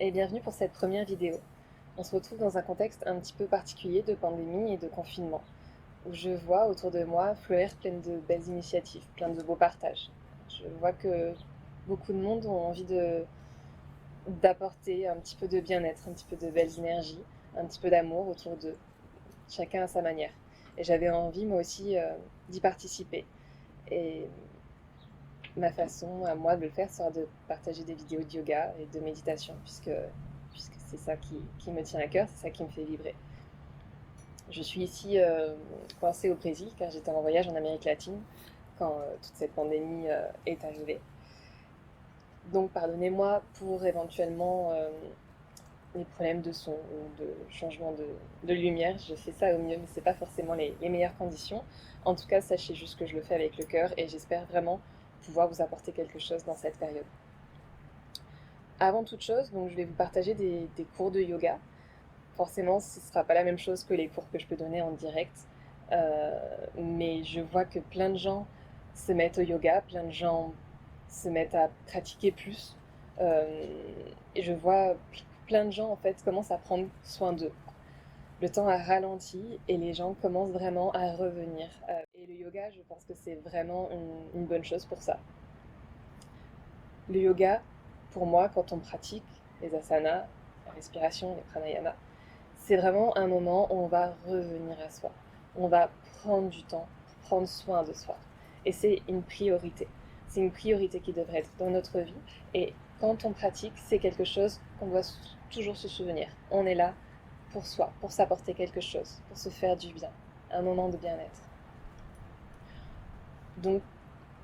et bienvenue pour cette première vidéo. On se retrouve dans un contexte un petit peu particulier de pandémie et de confinement, où je vois autour de moi fleurir plein de belles initiatives, plein de beaux partages. Je vois que beaucoup de monde ont envie d'apporter un petit peu de bien-être, un petit peu de belles énergies, un petit peu d'amour autour d'eux, chacun à sa manière. Et j'avais envie moi aussi d'y participer. Et ma façon à moi de le faire sera de partager des vidéos de yoga et de méditation, puisque c'est ça qui me tient à cœur, c'est ça qui me fait vibrer. Je suis ici coincée au Brésil car j'étais en voyage en Amérique latine quand toute cette pandémie est arrivée. Donc pardonnez-moi pour éventuellement les problèmes de son ou de changement de lumière. Je fais ça au mieux, mais c'est pas forcément les meilleures conditions. En tout cas, sachez juste que je le fais avec le cœur et j'espère vraiment pouvoir vous apporter quelque chose dans cette période. Avant toute chose, donc, je vais vous partager des cours de yoga. Forcément, ce ne sera pas la même chose que les cours que je peux donner en direct, mais je vois que plein de gens se mettent au yoga, plein de gens se mettent à pratiquer plus, et je vois plein de gens en fait commencent à prendre soin d'eux. Le temps a ralenti et les gens commencent vraiment à revenir. Et le yoga, je pense que c'est vraiment une bonne chose pour ça. Le yoga, pour moi, quand on pratique les asanas, la respiration, les pranayamas, c'est vraiment un moment où on va revenir à soi. On va prendre du temps pour prendre soin de soi. Et c'est une priorité. C'est une priorité qui devrait être dans notre vie. Et quand on pratique, c'est quelque chose qu'on doit toujours se souvenir. On est là pour soi, pour s'apporter quelque chose, pour se faire du bien. Un moment de bien-être. Donc,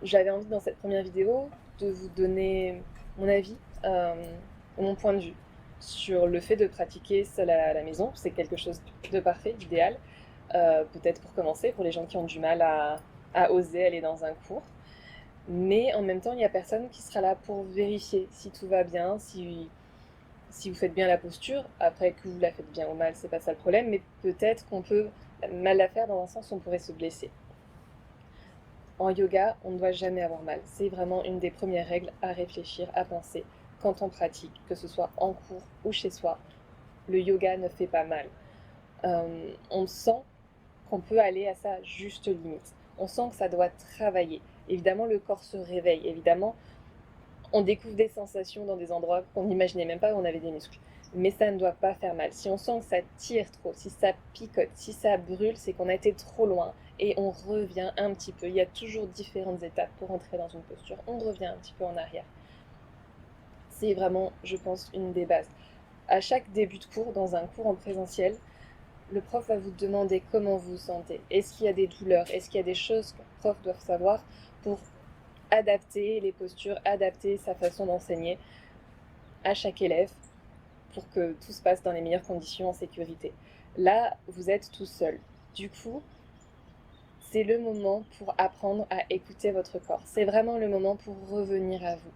j'avais envie dans cette première vidéo de vous donner mon avis, mon point de vue sur le fait de pratiquer seul à la maison. C'est quelque chose de parfait, d'idéal, peut-être pour commencer, pour les gens qui ont du mal à oser aller dans un cours. Mais en même temps, il n'y a personne qui sera là pour vérifier si tout va bien, si vous faites bien la posture. Après, que vous la faites bien ou mal, c'est pas ça le problème, mais peut-être qu'on peut mal la faire dans un sens où on pourrait se blesser. En yoga, on ne doit jamais avoir mal. C'est vraiment une des premières règles à réfléchir, à penser quand on pratique, que ce soit en cours ou chez soi. Le yoga ne fait pas mal. On sent qu'on peut aller à sa juste limite. On sent que ça doit travailler. Évidemment, le corps se réveille. Évidemment, on découvre des sensations dans des endroits qu'on n'imaginait même pas où on avait des muscles. Mais ça ne doit pas faire mal. Si on sent que ça tire trop, si ça picote, si ça brûle, c'est qu'on a été trop loin et on revient un petit peu. Il y a toujours différentes étapes pour entrer dans une posture. On revient un petit peu en arrière. C'est vraiment, je pense, une des bases. À chaque début de cours, dans un cours en présentiel, le prof va vous demander comment vous vous sentez. Est-ce qu'il y a des douleurs? Est-ce qu'il y a des choses que le prof doit savoir pour adapter les postures, adapter sa façon d'enseigner à chaque élève pour que tout se passe dans les meilleures conditions en sécurité. Là, vous êtes tout seul. Du coup, c'est le moment pour apprendre à écouter votre corps. C'est vraiment le moment pour revenir à vous,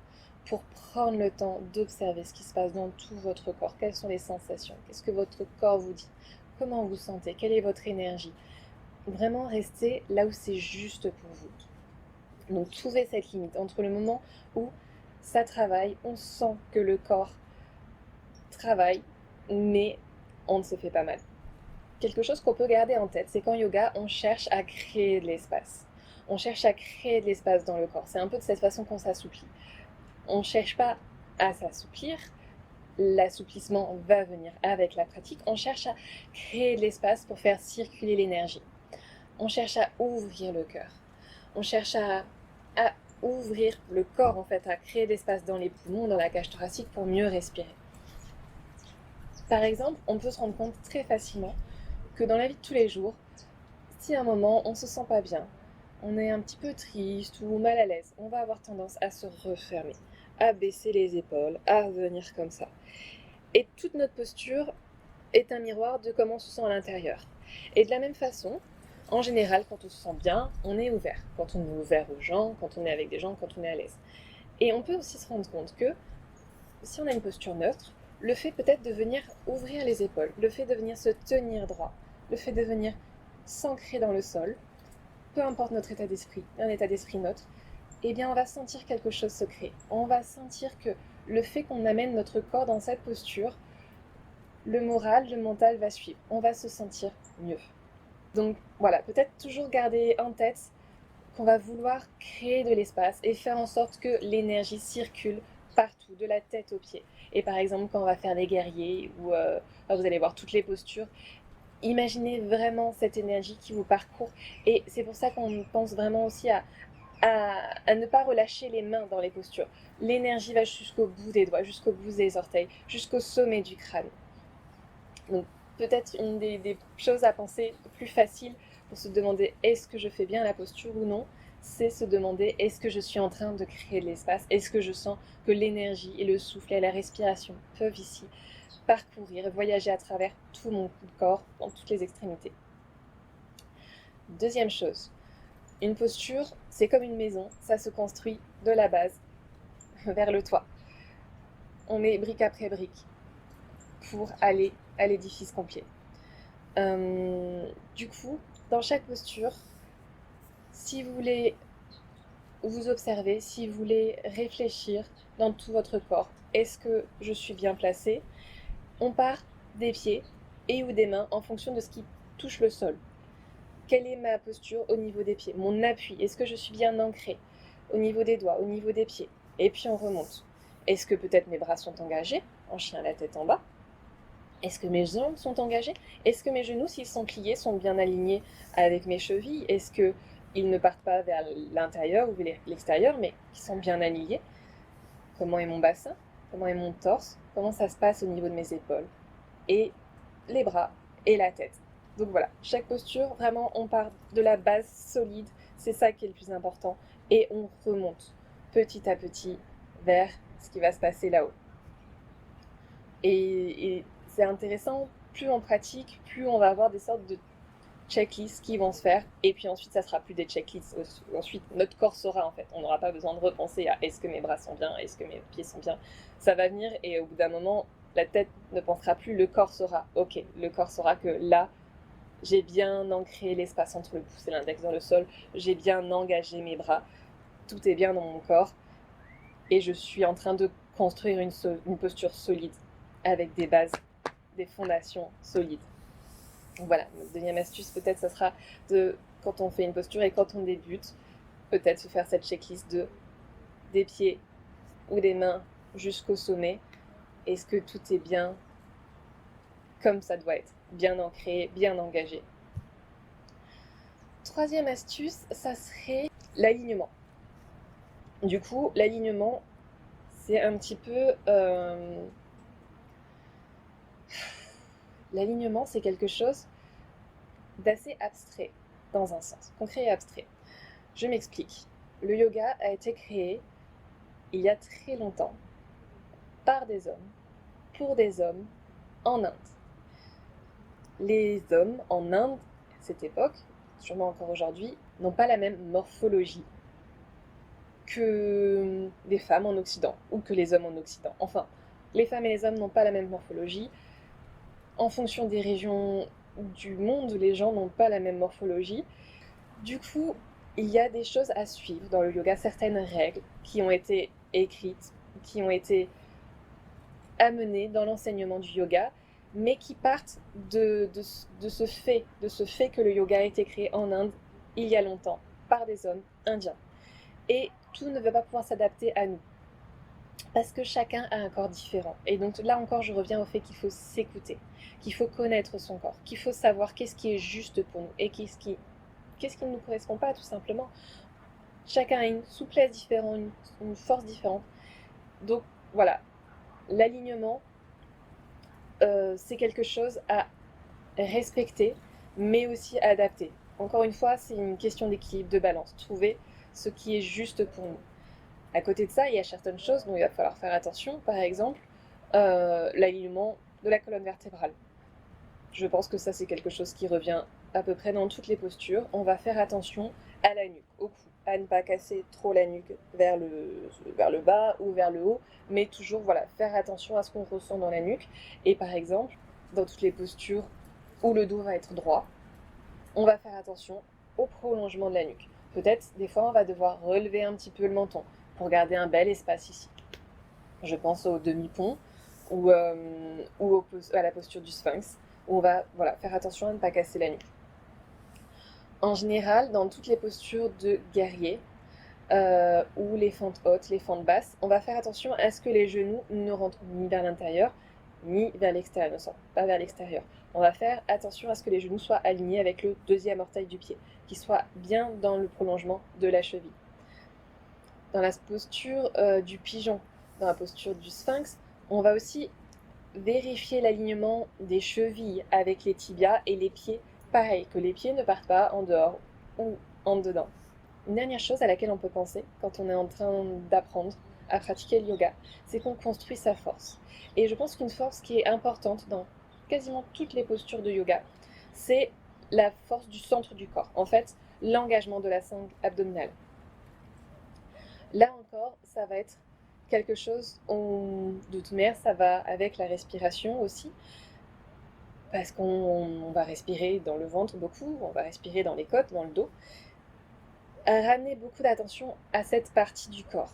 pour prendre le temps d'observer ce qui se passe dans tout votre corps. Quelles sont les sensations? Qu'est-ce que votre corps vous dit? Comment vous sentez? Quelle est votre énergie? Vraiment rester là où c'est juste pour vous. Donc trouvez cette limite entre le moment où ça travaille, on sent que le corps travaille, mais on ne se fait pas mal. Quelque chose qu'on peut garder en tête, c'est qu'en yoga, on cherche à créer de l'espace. On cherche à créer de l'espace dans le corps. C'est un peu de cette façon qu'on s'assouplit. On ne cherche pas à s'assouplir. L'assouplissement va venir avec la pratique. On cherche à créer de l'espace pour faire circuler l'énergie. On cherche à ouvrir le cœur. On cherche à ouvrir le corps, en fait, à créer de l'espace dans les poumons, dans la cage thoracique pour mieux respirer. Par exemple, on peut se rendre compte très facilement que dans la vie de tous les jours, si à un moment on se sent pas bien, on est un petit peu triste ou mal à l'aise, on va avoir tendance à se refermer, à baisser les épaules, à revenir comme ça. Et toute notre posture est un miroir de comment on se sent à l'intérieur. Et de la même façon, en général, quand on se sent bien, on est ouvert. Quand on est ouvert aux gens, quand on est avec des gens, quand on est à l'aise. Et on peut aussi se rendre compte que si on a une posture neutre, le fait peut-être de venir ouvrir les épaules, le fait de venir se tenir droit, le fait de venir s'ancrer dans le sol, peu importe notre état d'esprit, un état d'esprit neutre, eh bien on va sentir quelque chose se créer. On va sentir que le fait qu'on amène notre corps dans cette posture, le moral, le mental va suivre. On va se sentir mieux. Donc voilà, peut-être toujours garder en tête qu'on va vouloir créer de l'espace et faire en sorte que l'énergie circule partout, de la tête aux pieds. Et par exemple, quand on va faire des guerriers, ou vous allez voir toutes les postures, imaginez vraiment cette énergie qui vous parcourt. Et c'est pour ça qu'on pense vraiment aussi à ne pas relâcher les mains dans les postures. L'énergie va jusqu'au bout des doigts, jusqu'au bout des orteils, jusqu'au sommet du crâne. Donc peut-être une des choses à penser plus facile pour se demander est-ce que je fais bien la posture ou non, c'est se demander est-ce que je suis en train de créer de l'espace, est-ce que je sens que l'énergie et le souffle et la respiration peuvent ici parcourir et voyager à travers tout mon corps, dans toutes les extrémités. Deuxième chose, une posture, c'est comme une maison, ça se construit de la base vers le toit. On met brique après brique pour aller à l'édifice complet. Du coup, dans chaque posture, si vous voulez vous observer, si vous voulez réfléchir dans tout votre corps, est-ce que je suis bien placée? On part des pieds et ou des mains en fonction de ce qui touche le sol. Quelle est ma posture au niveau des pieds? Mon appui, est-ce que je suis bien ancrée? Au niveau des doigts, au niveau des pieds. Et puis on remonte. Est-ce que peut-être mes bras sont engagés, en chien la tête en bas? Est-ce que mes jambes sont engagées? Est-ce que mes genoux, s'ils sont pliés, sont bien alignés avec mes chevilles? Est-ce qu'ils ne partent pas vers l'intérieur ou vers l'extérieur, mais qu'ils sont bien alignés? Comment est mon bassin? Comment est mon torse? Comment ça se passe au niveau de mes épaules? Et les bras et la tête. Donc voilà, chaque posture, vraiment, on part de la base solide. C'est ça qui est le plus important. Et on remonte petit à petit vers ce qui va se passer là-haut. Et c'est intéressant, plus on pratique, plus on va avoir des sortes de checklists qui vont se faire. Et puis ensuite, ça sera plus des checklists. Ensuite, notre corps saura en fait. On n'aura pas besoin de repenser à est-ce que mes bras sont bien, est-ce que mes pieds sont bien. Ça va venir et au bout d'un moment, la tête ne pensera plus, le corps saura. Ok, le corps saura que là, j'ai bien ancré l'espace entre le pouce et l'index dans le sol. J'ai bien engagé mes bras. Tout est bien dans mon corps. Et je suis en train de construire une posture solide avec des bases, des fondations solides. Donc voilà, notre deuxième astuce peut-être ça sera de, quand on fait une posture et quand on débute, peut-être se faire cette checklist des pieds ou des mains jusqu'au sommet. Est-ce que tout est bien comme ça doit être, bien ancré, bien engagé? Troisième astuce, ça serait l'alignement. Du coup, l'alignement, c'est un petit peu... L'alignement, c'est quelque chose d'assez abstrait, dans un sens, concret et abstrait. Je m'explique. Le yoga a été créé il y a très longtemps par des hommes, pour des hommes, en Inde. Les hommes en Inde, à cette époque, sûrement encore aujourd'hui, n'ont pas la même morphologie que les femmes en Occident, ou que les hommes en Occident. Enfin, les femmes et les hommes n'ont pas la même morphologie. En fonction des régions du monde, les gens n'ont pas la même morphologie. Du coup, il y a des choses à suivre dans le yoga, certaines règles qui ont été écrites, qui ont été amenées dans l'enseignement du yoga, mais qui partent de ce fait que le yoga a été créé en Inde il y a longtemps par des hommes indiens. Et tout ne va pas pouvoir s'adapter à nous. Parce que chacun a un corps différent. Et donc là encore, je reviens au fait qu'il faut s'écouter, qu'il faut connaître son corps, qu'il faut savoir qu'est-ce qui est juste pour nous et qu'est-ce qui ne nous correspond pas, tout simplement. Chacun a une souplesse différente, une force différente. Donc voilà, l'alignement, c'est quelque chose à respecter, mais aussi à adapter. Encore une fois, c'est une question d'équilibre, de balance. Trouver ce qui est juste pour nous. À côté de ça, il y a certaines choses dont il va falloir faire attention. Par exemple, l'alignement de la colonne vertébrale. Je pense que ça, c'est quelque chose qui revient à peu près dans toutes les postures. On va faire attention à la nuque, au cou, à ne pas casser trop la nuque vers le bas ou vers le haut, mais toujours voilà, faire attention à ce qu'on ressent dans la nuque. Et par exemple, dans toutes les postures où le dos va être droit, on va faire attention au prolongement de la nuque. Peut-être, des fois, on va devoir relever un petit peu le menton pour garder un bel espace ici. Je pense au demi-pont ou à la posture du sphinx, où on va faire attention à ne pas casser la nuque. En général, dans toutes les postures de guerrier, ou les fentes hautes, les fentes basses, on va faire attention à ce que les genoux ne rentrent ni vers l'intérieur, ni vers l'extérieur, pas vers l'extérieur. On va faire attention à ce que les genoux soient alignés avec le deuxième orteil du pied, qui soit bien dans le prolongement de la cheville. Dans la posture du pigeon, dans la posture du sphinx, on va aussi vérifier l'alignement des chevilles avec les tibias et les pieds, pareil, que les pieds ne partent pas en dehors ou en dedans. Une dernière chose à laquelle on peut penser quand on est en train d'apprendre à pratiquer le yoga, c'est qu'on construit sa force. Et je pense qu'une force qui est importante dans quasiment toutes les postures de yoga, c'est la force du centre du corps. En fait, l'engagement de la sangle abdominale. Là encore, ça va être quelque chose, de toute manière, ça va avec la respiration aussi, parce qu'on va respirer dans le ventre beaucoup, on va respirer dans les côtes, dans le dos, ramener beaucoup d'attention à cette partie du corps.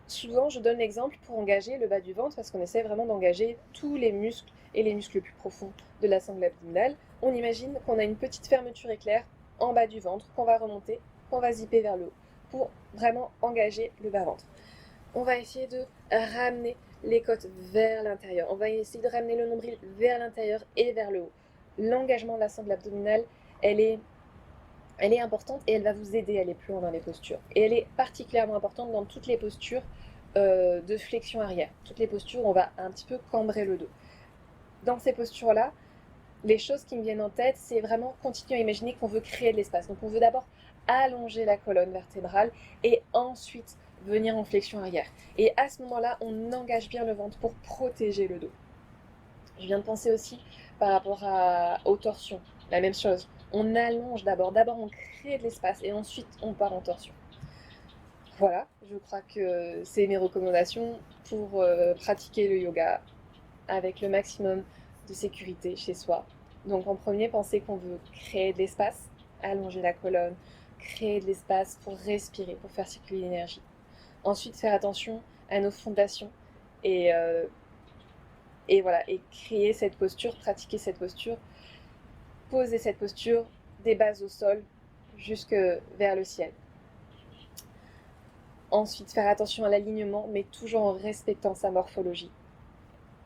Souvent, je donne l'exemple pour engager le bas du ventre, parce qu'on essaie vraiment d'engager tous les muscles et les muscles les plus profonds de la sangle abdominale. On imagine qu'on a une petite fermeture éclair en bas du ventre, qu'on va remonter, qu'on va zipper vers le haut, pour vraiment engager le bas-ventre. On va essayer de ramener les côtes vers l'intérieur. On va essayer de ramener le nombril vers l'intérieur et vers le haut. L'engagement de la sangle abdominale, elle est importante et elle va vous aider à aller plus loin dans les postures. Et elle est particulièrement importante dans toutes les postures de flexion arrière. Toutes les postures où on va un petit peu cambrer le dos. Dans ces postures-là, les choses qui me viennent en tête, c'est vraiment continuer à imaginer qu'on veut créer de l'espace. Donc on veut d'abord allonger la colonne vertébrale et ensuite venir en flexion arrière. Et à ce moment-là, on engage bien le ventre pour protéger le dos. Je viens de penser aussi par rapport aux torsions, la même chose. On allonge d'abord on crée de l'espace et ensuite on part en torsion. Voilà, je crois que c'est mes recommandations pour pratiquer le yoga avec le maximum de sécurité chez soi. Donc en premier, pensez qu'on veut créer de l'espace, allonger la colonne, créer de l'espace pour respirer, pour faire circuler l'énergie. Ensuite, faire attention à nos fondations et voilà, et créer cette posture, pratiquer cette posture, poser cette posture des bases au sol jusque vers le ciel. Ensuite, faire attention à l'alignement, mais toujours en respectant sa morphologie.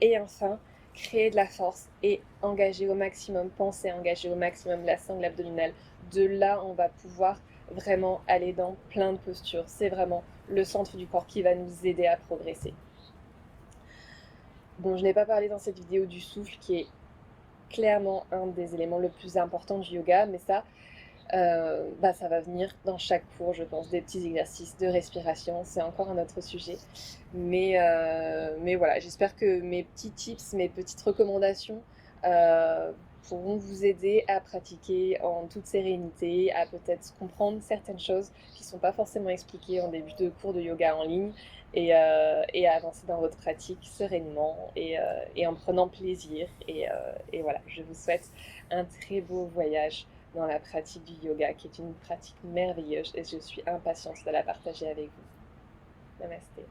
Et enfin, créer de la force et engager au maximum, penser à engager au maximum la sangle abdominale. De là, on va pouvoir vraiment aller dans plein de postures. C'est vraiment le centre du corps qui va nous aider à progresser. Bon, je n'ai pas parlé dans cette vidéo du souffle, qui est clairement un des éléments le plus importants du yoga, mais ça va venir dans chaque cours, je pense, des petits exercices de respiration. C'est encore un autre sujet. Mais voilà, j'espère que mes petits tips, mes petites recommandations pourront vous aider à pratiquer en toute sérénité, à peut-être comprendre certaines choses qui ne sont pas forcément expliquées en début de cours de yoga en ligne et à avancer dans votre pratique sereinement et en prenant plaisir. Et voilà, je vous souhaite un très beau voyage dans la pratique du yoga, qui est une pratique merveilleuse et je suis impatiente de la partager avec vous. Namasté.